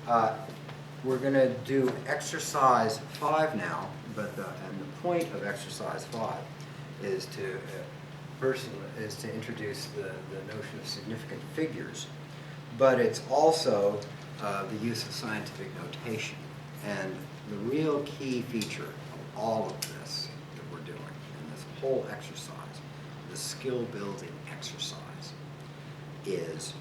We're going to do exercise 5 now, and the point of exercise 5 is to introduce the notion of significant figures, but it's also the use of scientific notation. And the real key feature of all of this that we're doing in this whole exercise, the skill building exercise, is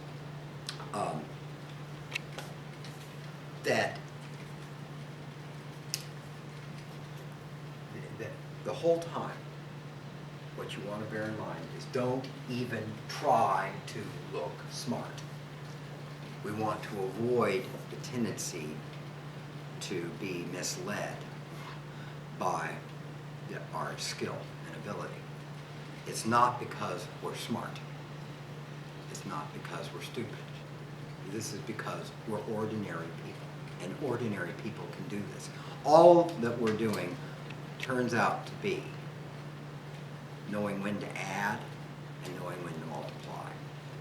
that the whole time, what you want to bear in mind is don't even try to look smart. We want to avoid the tendency to be misled by our skill and ability. It's not because we're smart. It's not because we're stupid. This is because we're ordinary people, and ordinary people can do this. All that we're doing turns out to be knowing when to add and knowing when to multiply.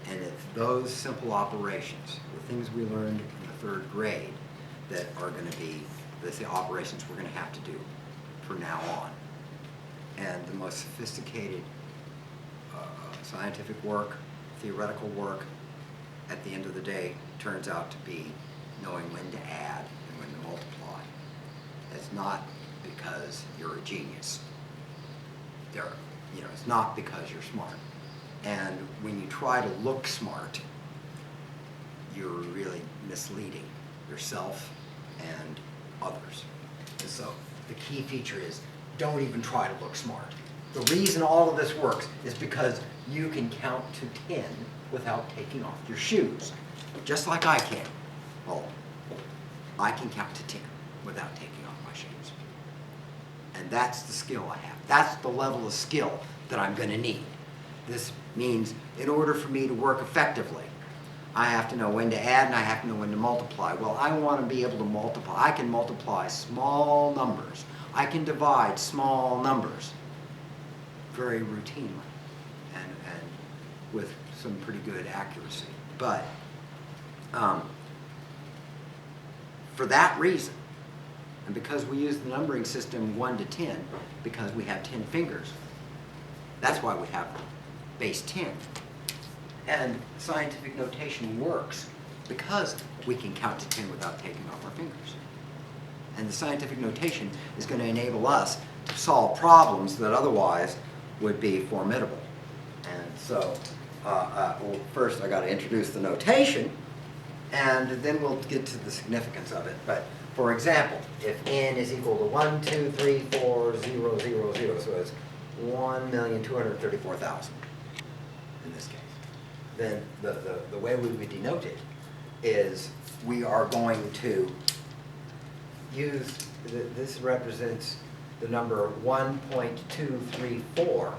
And it's those simple operations, the things we learned in the 3rd grade, that are going to be the operations we're going to have to do from now on. And the most sophisticated scientific work, theoretical work, at the end of the day, turns out to be knowing when to add and when to multiply. It's not because you're a genius. It's not because you're smart. And when you try to look smart, you're really misleading yourself and others. And so the key feature is don't even try to look smart. The reason all of this works is because you can count to 10 without taking off your shoes, just like I can. Well, I can count to 10 without taking off my shoes. And that's the skill I have. That's the level of skill that I'm going to need. This means in order for me to work effectively, I have to know when to add and I have to know when to multiply. Well, I want to be able to multiply. I can multiply small numbers. I can divide small numbers very routinely and with some pretty good accuracy. But for that reason, and because we use the numbering system 1 to 10, because we have 10 fingers, that's why we have base 10. And scientific notation works because we can count to 10 without taking off our fingers. And the scientific notation is going to enable us to solve problems that otherwise would be formidable. And so, well, first I got to introduce the notation, and then we'll get to the significance of it. But for example, if n is equal to 1, 2, 3, 4, 0, 0, 0, so it's 1,234,000 in this case, then the way we would denote it is we are going to use, this represents the number 1.234,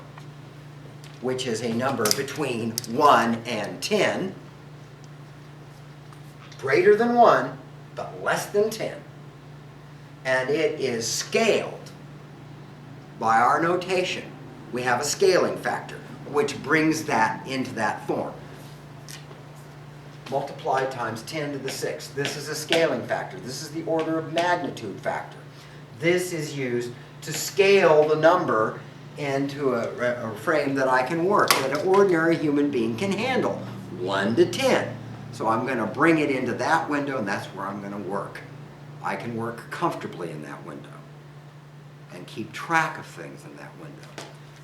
which is a number between 1 and 10, greater than 1, but less than 10. And it is scaled by our notation. We have a scaling factor, which brings that into that form. Multiply times 10 to the 6th. This is a scaling factor. This is the order of magnitude factor. This is used to scale the number into a frame that I can work, that an ordinary human being can handle, 1 to 10. So I'm going to bring it into that window, and that's where I'm going to work. I can work comfortably in that window and keep track of things in that window.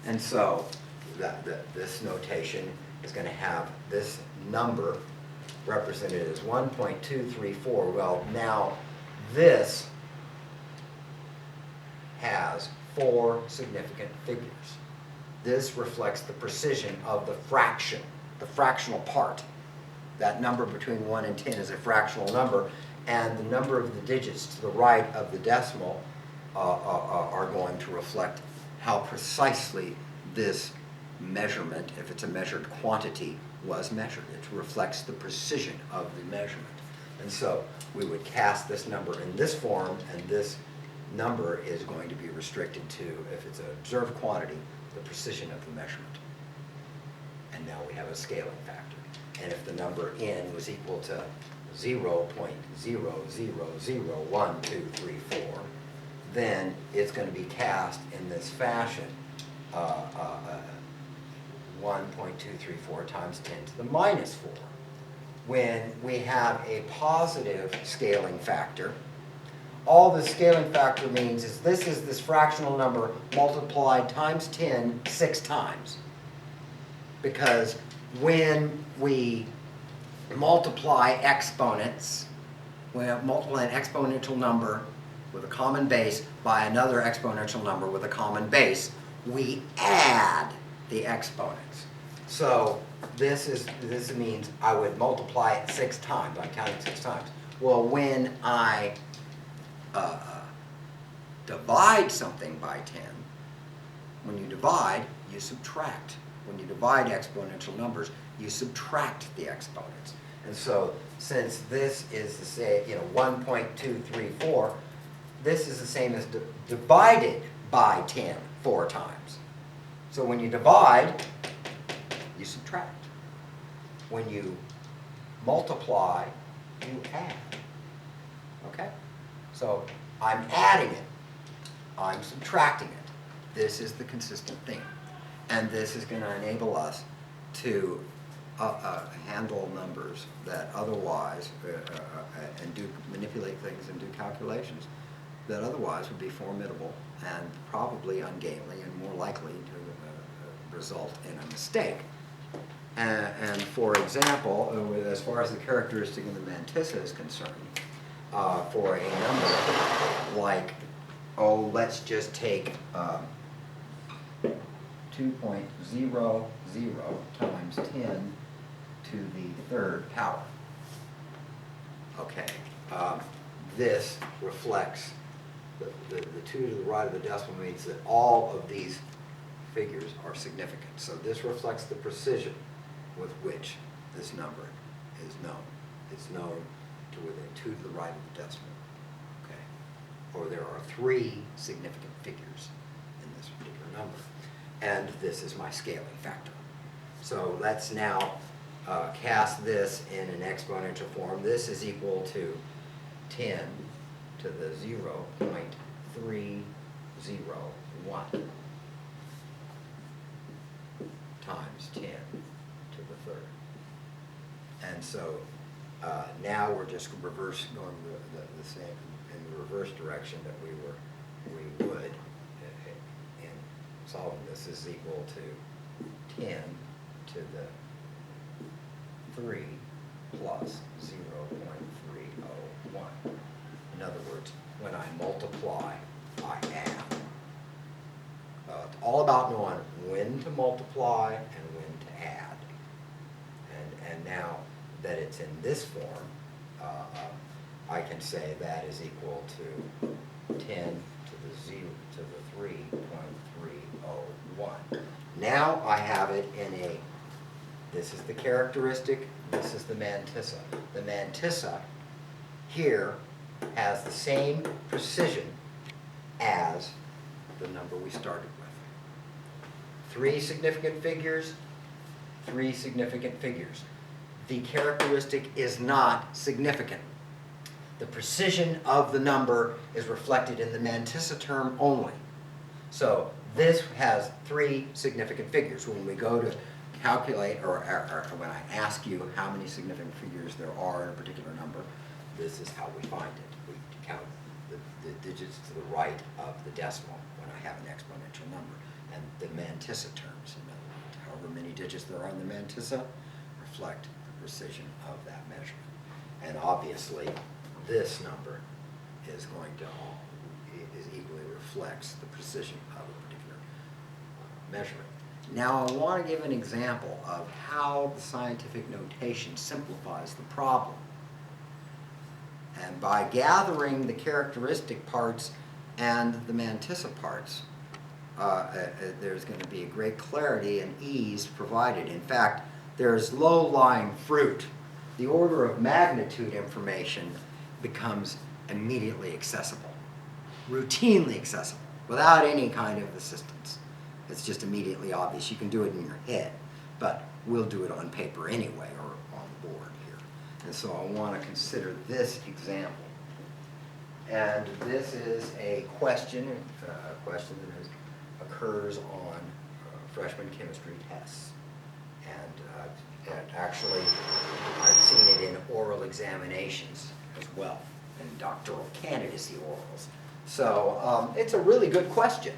And so this notation is going to have this number represented as 1.234. Well, now this has 4 significant figures. This reflects the precision of the fraction, the fractional part. That number between 1 and 10 is a fractional number, and the number of the digits to the right of the decimal are going to reflect how precisely this measurement, if it's a measured quantity, was measured. It reflects the precision of the measurement. And so we would cast this number in this form, and this number is going to be restricted to, if it's an observed quantity, the precision of the measurement. And now we have a scaling factor. And if the number n was equal to 0.000123, then it's going to be cast in this fashion. 1.234 times 10 to the minus 4. When we have a positive scaling factor, all the scaling factor means is this fractional number multiplied times 10 6 times. Because when we multiply exponents, we multiply an exponential number with a common base by another exponential number with a common base, we add the exponents. So this means I would multiply it 6 times. I'm counting 6 times. Well, when I divide something by 10, when you divide, you subtract. When you divide exponential numbers, you subtract the exponents. And so since this is the same, 1.234, this is the same as divided by 10 4 times. So when you divide, you subtract. When you multiply, you add. Okay? So I'm adding it. I'm subtracting it. This is the consistent thing. And this is going to enable us to handle numbers that otherwise, and manipulate things and do calculations that otherwise would be formidable and probably ungainly and more likely to result in a mistake. And for example, as far as the characteristic of the mantissa is concerned, for a number like, let's just take 2.00 times 10 to the third power. Okay, this reflects the 2 to the right of the decimal means that all of these figures are significant. So this reflects the precision with which this number is known. It's known to within 2 to the right of the decimal. Okay, or there are 3 significant figures in this particular number. And this is my scaling factor. So let's now cast this in an exponential form. This is equal to 10 to the 0.301 times 10 to the third. And so now we're just going the same in the reverse direction that we would in solving this. Is equal to 10 to the 3 plus 0.301. In other words, when I multiply, I add. It's all about knowing when to multiply and when to add. And now that it's in this form, I can say that is equal to 10 to the 3.301. Now I have it in this is the characteristic, this is the mantissa. The mantissa here has the same precision as the number we started with. 3 significant figures, 3 significant figures. The characteristic is not significant. The precision of the number is reflected in the mantissa term only. So this has 3 significant figures. When we go to calculate, or when I ask you how many significant figures there are in a particular number, this is how we find it. We count the digits to the right of the decimal when I have an exponential number. And the mantissa terms, in other words, however many digits there are in the mantissa, reflect the precision of that measurement. And obviously, this number is equally reflects the precision of a particular measurement. Now I want to give an example of how the scientific notation simplifies the problem. And by gathering the characteristic parts and the mantissa parts, there's going to be a great clarity and ease provided. In fact, there's low-lying fruit. The order of magnitude information becomes immediately accessible, routinely accessible, without any kind of assistance. It's just immediately obvious. You can do it in your head, but we'll do it on paper anyway or on the board here. And so I want to consider this example. And this is a question that occurs on freshman chemistry tests. And actually, I've seen it in oral examinations as well, in doctoral candidacy orals. So it's a really good question.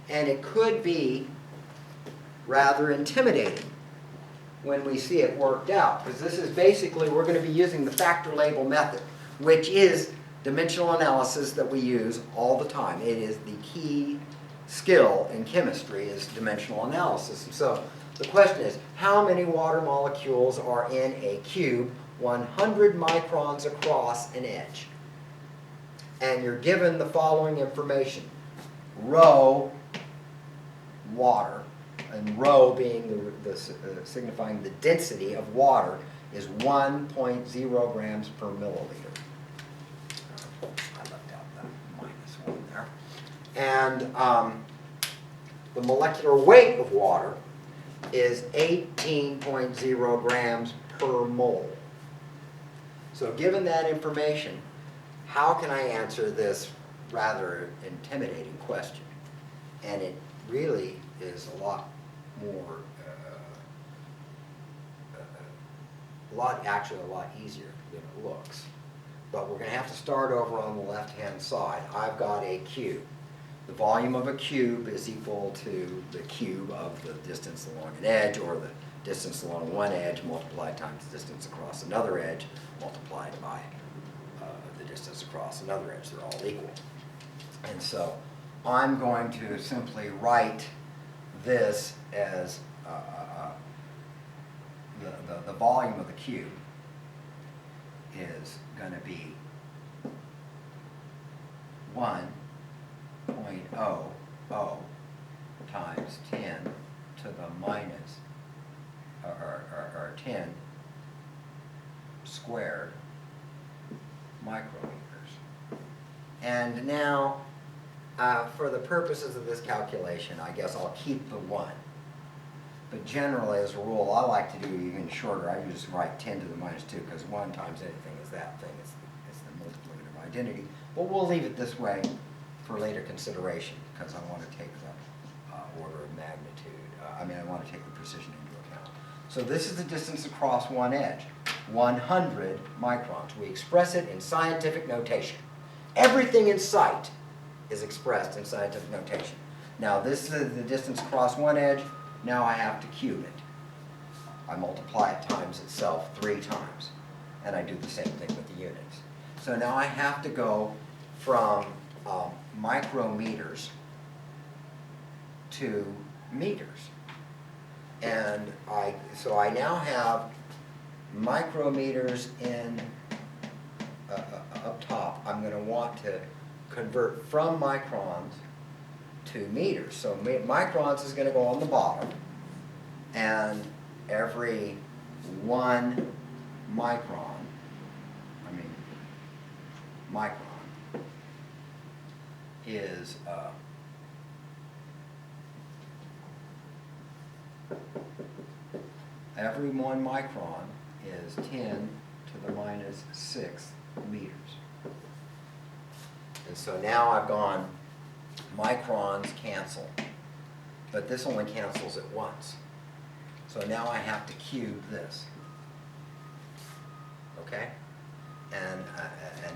And it could be rather intimidating when we see it worked out, because this is basically, we're going to be using the factor label method, which is dimensional analysis that we use all the time. It is the key skill in chemistry, is dimensional analysis. And so the question is, how many water molecules are in a cube 100 microns across an edge? And you're given the following information. Rho, water, and rho being signifying the density of water, is 1.0 grams per milliliter. I left out that -1 there. And the molecular weight of water is 18.0 grams per mole. So given that information, how can I answer this rather intimidating question? And it really is a lot more, actually a lot easier than it looks. But we're going to have to start over on the left-hand side. I've got a cube. The volume of a cube is equal to the cube of the distance along an edge, or the distance along one edge multiplied times the distance across another edge multiplied by the distance across another edge. They're all equal. And so I'm going to simply write this as the volume of the cube is going to be 1.00 times 10 to the minus, or 10 squared micrometers. And now, for the purposes of this calculation, I guess I'll keep the 1. But generally, as a rule, I like to do even shorter. I just write 10 to the minus 2, because 1 times anything is that thing. It's the multiplicative identity. But we'll leave it this way for later consideration, because I want to take the order of magnitude. I want to take the precision into account. So this is the distance across one edge, 100 microns. We express it in scientific notation. Everything in sight is expressed in scientific notation. Now this is the distance across one edge. Now I have to cube it. I multiply it times itself 3 times. And I do the same thing with the units. So now I have to go from micrometers to meters. And so I now have micrometers in up top. I'm going to want to convert from microns to meters. So microns is going to go on the bottom, and every 1 micron is every 1 micron is 10 to the minus 6 meters. And so now I've gone, microns cancel, but this only cancels at once. So now I have to cube this. Okay? And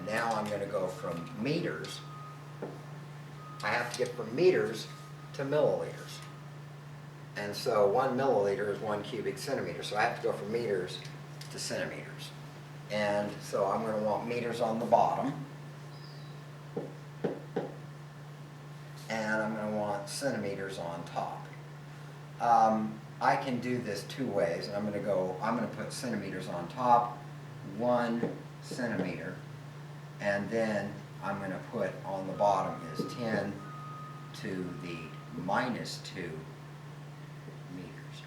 now I'm going to go from meters. I have to get from meters to milliliters. And so 1 milliliter is 1 cubic centimeter. So I have to go from meters to centimeters. And so I'm going to want meters on the bottom. And I'm going to want centimeters on top. I can do this 2 ways. And I'm going to put centimeters on top, 1 centimeter. And then I'm going to put on the bottom is 10 to the minus 2 meters.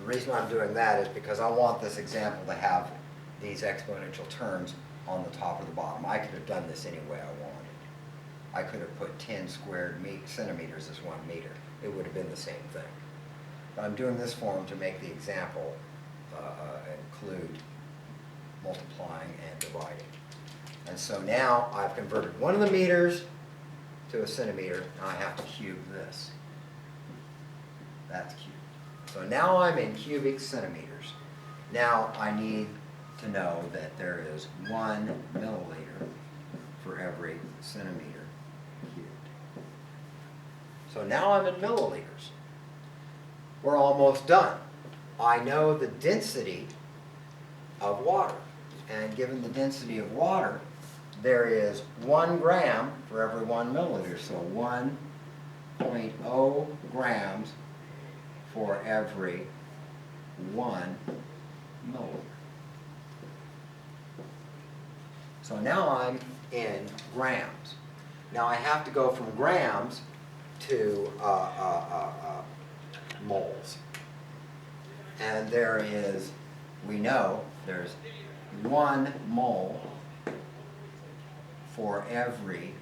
The reason I'm doing that is because I want this example to have these exponential terms on the top or the bottom. I could have done this any way I wanted. I could have put 10 squared centimeters as 1 meter. It would have been the same thing. But I'm doing this form to make the example include multiplying and dividing. And so now I've converted one of the meters to a centimeter. Now I have to cube this. That's cubed. So now I'm in cubic centimeters. Now I need to know that there is 1 milliliter for every centimeter cubed. So now I'm in milliliters. We're almost done. I know the density of water. And given the density of water, there is 1 gram for every 1 milliliter. So 1.0 grams for every 1 milliliter. So now I'm in grams. Now I have to go from grams to moles. And there is, we know, there's 1 mole for every,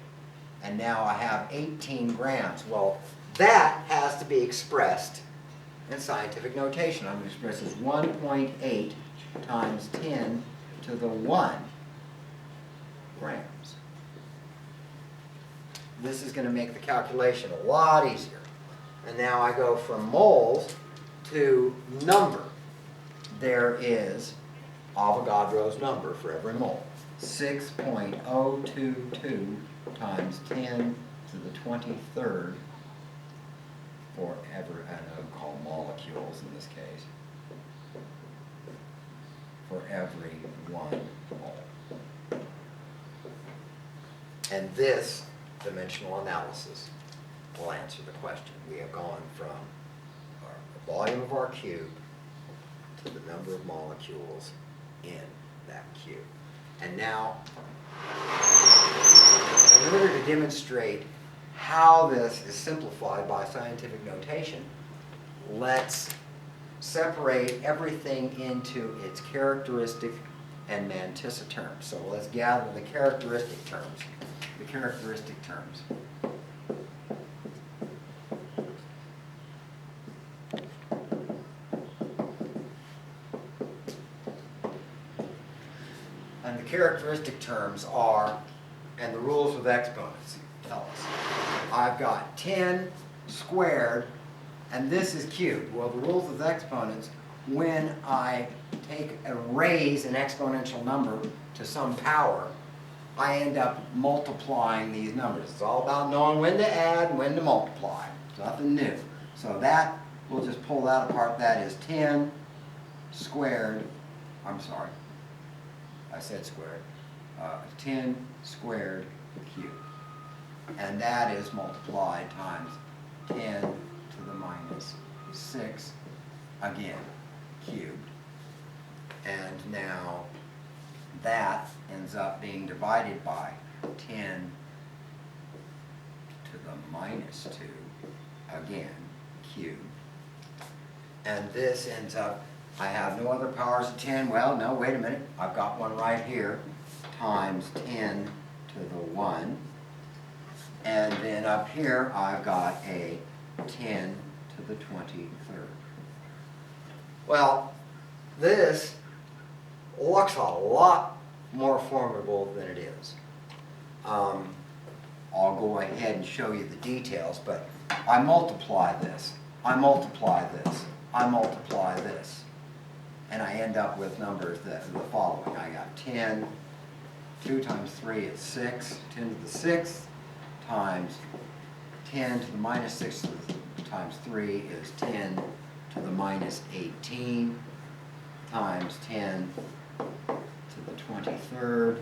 and now I have 18 grams. Well, that has to be expressed in scientific notation. I'm going to express as 1.8 times 10 to the 1 grams. This is going to make the calculation a lot easier. And now I go from moles to number. There is Avogadro's number for every mole. 6.022 times 10 to the 23rd for every, and I would call molecules in this case, for every 1 mole. And this dimensional analysis will answer the question. We have gone from the volume of our cube to the number of molecules in that cube. And now, in order to demonstrate how this is simplified by scientific notation, let's separate everything into its characteristic and Mantissa terms. So let's gather the characteristic terms. The characteristic terms. And the characteristic terms are, and the rules of exponents tell us. I've got 10 squared, and this is cubed. Well, the rules of exponents, when I raise an exponential number to some power, I end up multiplying these numbers. It's all about knowing when to add and when to multiply. It's nothing new. So that, we'll just pull that apart. That is 10 squared, I'm sorry, I said squared, 10 squared cubed. And that is multiplied times 10 to the minus 6, again, cubed. And now that ends up being divided by 10 to the minus 2, again, cubed. And this ends up, I have no other powers of 10. Well, no, wait a minute. I've got one right here, times 10 to the 1. And then up here, I've got a 10 to the 23rd. Well, this looks a lot more formidable than it is. I'll go ahead and show you the details, but I multiply this, I multiply this, I multiply this, and I end up with numbers that are the following. I got 10, 2 times 3 is 6, 10 to the 6th, times 10 to the minus 6 times 3 is 10 to the minus 18, times 10 to the 23rd,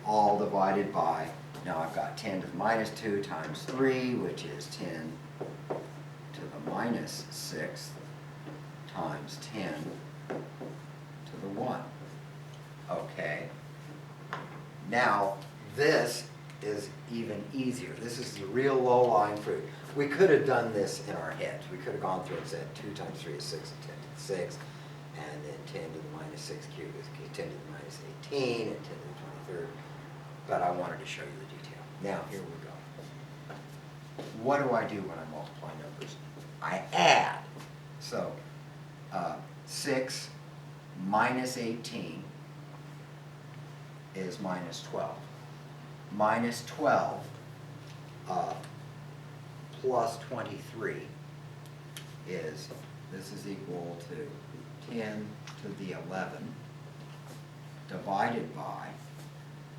all divided by, now I've got 10 to the minus 2 times 3, which is 10 to the minus 6th, times 10 to the 1. Okay. Now, this is even easier. This is the real low-lying fruit. We could have done this in our heads. We could have gone through and said 2 times 3 is 6 and 10 to the 6th, and then 10 to the minus 6 cubed is 10 to the minus 18, and 10 to the 23rd. But I wanted to show you the detail. Now, here we go. What do I do when I multiply numbers? I add. So, 6 minus 18 is minus 12. Minus 12 plus 23 is, this is equal to 10 to the 11 divided by,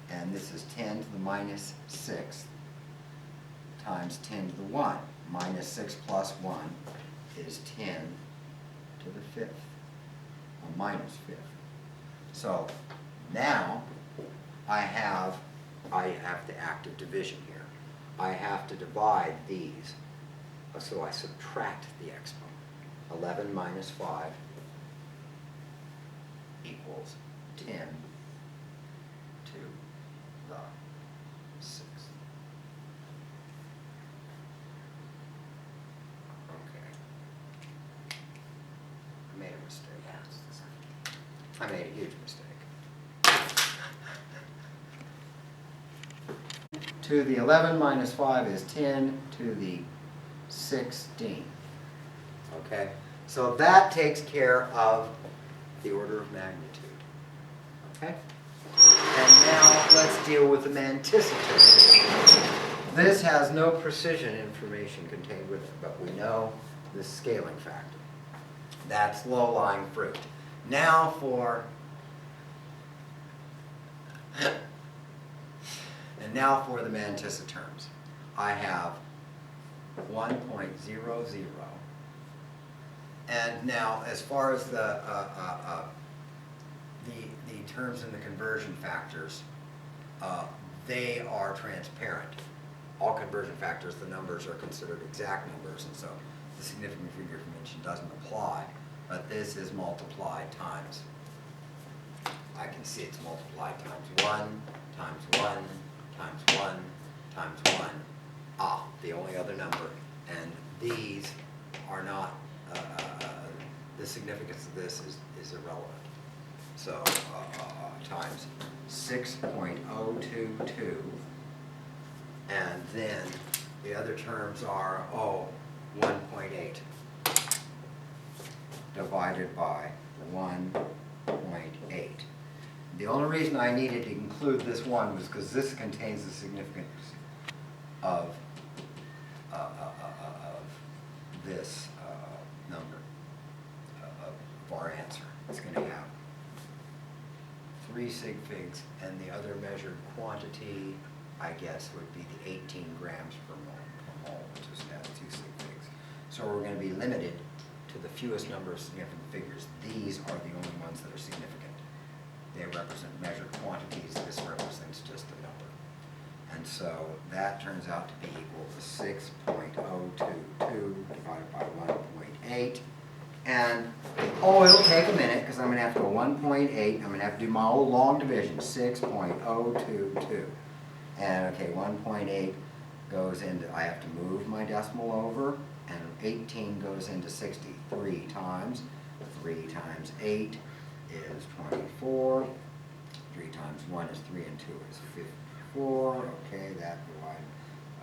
and this is 10 to the minus 6 times 10 to the 1. Minus 6 plus 1 is 10 to the 5th, or minus 5th. So now I have the active division here. I have to divide these, so I subtract the exponent. 11 minus 5 equals 10 to the 6th. Okay. I made a mistake. I made a huge mistake. To the 11 minus 5 is 10 to the 16. Okay? So that takes care of the order of magnitude. Okay? And now let's deal with the Mantissa term. This has no precision information contained with it, but we know the scaling factor. That's low-lying fruit. Now for the Mantissa terms. I have 1.00. And now as far as the terms in the conversion factors, they are transparent. All conversion factors, the numbers are considered exact numbers, and so the significant figure convention doesn't apply. But this is multiplied times. I can see it's multiplied times 1, times 1, times 1, times 1. The only other number. And these are not, the significance of this is irrelevant. So times 6.022. And then the other terms are, 1.8 divided by 1.8. The only reason I needed to include this one was because this contains the significance of this number of our answer. It's going to have 3 sig figs, and the other measured quantity, I guess, would be the 18 grams per mole, which is has 2 sig figs. So we're going to be limited to the fewest number of significant figures. These are the only ones that are significant. They represent measured quantities. This represents just a number. And so that turns out to be equal to 6.022 divided by 1.8. And, it'll take a minute because I'm going to have to go 1.8. I'm going to have to do my old long division, 6.022. And, okay, 1.8 goes into, I have to move my decimal over, and 18 goes into 63 times. 3 times 8 is 24. 3 times 1 is 3, and 2 is 54. Okay, that divided,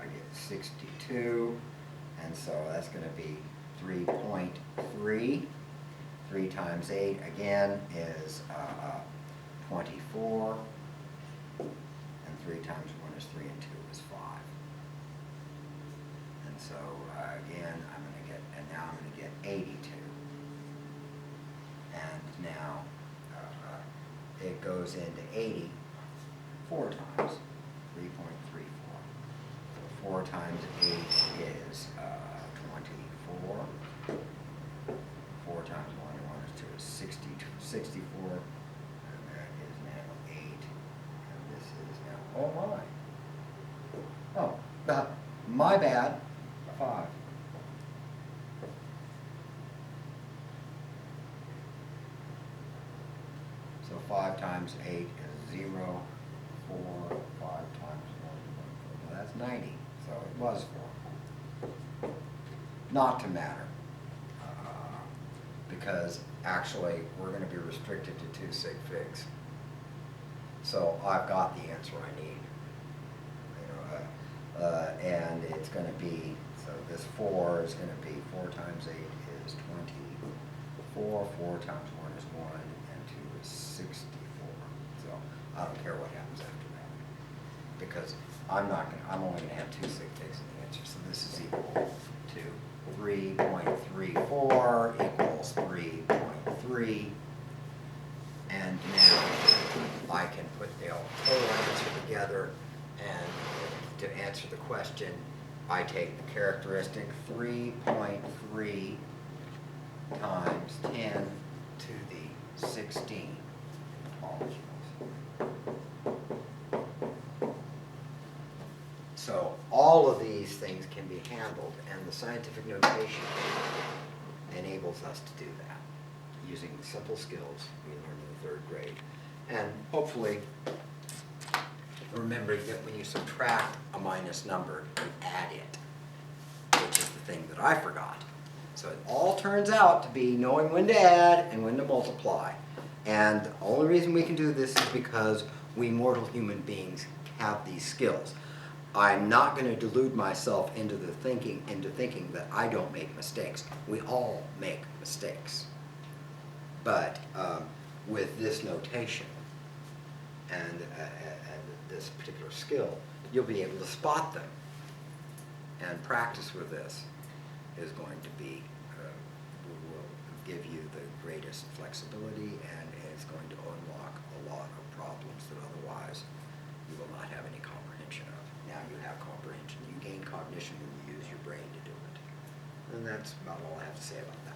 I get 62. And so that's going to be 3.3. 3 times 8 again is 24. And 3 times 1 is 3, and 2 is 5. And so again, I'm going to get, and now I'm going to get 82. And now it goes into 80 4 times, 3.34. So 4 times 8 is 24. 4 times 1 is 2 is 64. And that is now 8. And this is now, oh my. Oh, my bad, 5. So 5 times 8 is 0, 4, 5 times 1, 1, 4. Well, that's 90, so it was 4. Not to matter, because actually we're going to be restricted to 2 sig figs. So I've got the answer I need. And it's going to be, so this 4 is going to be 4 times 8 is 24. 4 times 1 is 1, and 2 is 64. So I don't care what happens. because I'm only gonna have 2 sig figs in the answer, so this is equal to 3.34 equals 3.3. And now I can put the whole answer together, and to answer the question, I take the characteristic 3.3 times 10 to the 16. Apologies. So all of these things can be handled, and the scientific notation enables us to do that using the simple skills we learned in the 3rd grade. And hopefully remember that when you subtract a minus number, you add it, which is the thing that I forgot. So it all turns out to be knowing when to add and when to multiply. And the only reason we can do this is because we mortal human beings have these skills. I'm not going to delude myself into thinking that I don't make mistakes. We all make mistakes. But with this notation and this particular skill, you'll be able to spot them. And practice with this is going to be, will give you the greatest flexibility, and it's going to unlock a lot of problems that otherwise you will not have any comprehension of. Now you have comprehension. You gain cognition when you use your brain to do it. And that's about all I have to say about that.